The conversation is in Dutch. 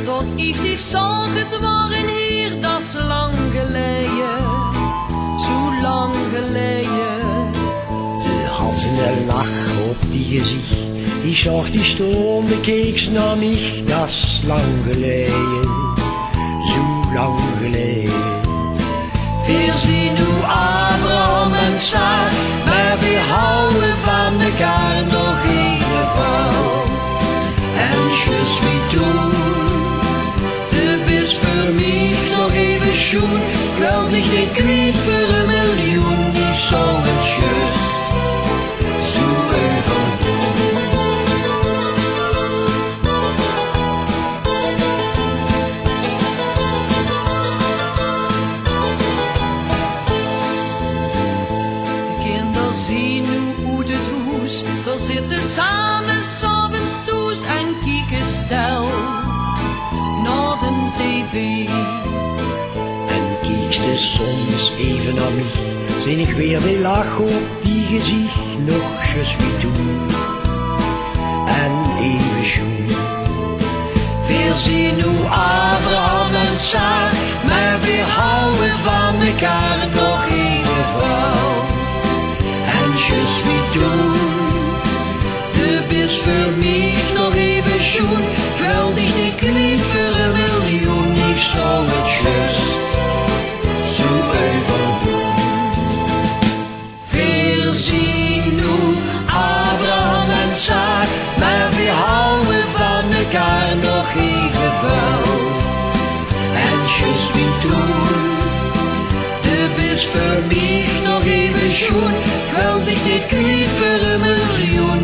tot ich dich zag, het waren hier, dat is lang geleden, zo lang geleden. Je had een lach op die gezicht, die zag die stonden, keek ze naar mich, dat is lang geleden, zo lang geleden. Wir zien hoe Abraham en Sarah, maar we houden van elkaar nog één vrouw. En je suis tout, du bist für mich nog even schoen. Ik wil niet de kwijt voor een miljoen, die zal het just zo even doen. Zien nu hoe het hoes, we zitten samen s'avonds toes en kijken stil naar de tv. En kiekste soms even naar mich, zin ik weer die lach op die gezicht, nog je suis tout, en even schoen. We zien hoe Abraham en Sarah, maar we houden van elkaar nog één vrouw. En je suis tout, du bist für mich nog even schoen. Ik wil dich niet kwijt voor een miljoen, ik zal het just zo even doen. We zien nu Abraham en Sarah, maar we houden van elkaar nog even vrouw. En je suis tout, du bist für mich nog even schoen. Ik wil dich niet kwijt voor een miljoen,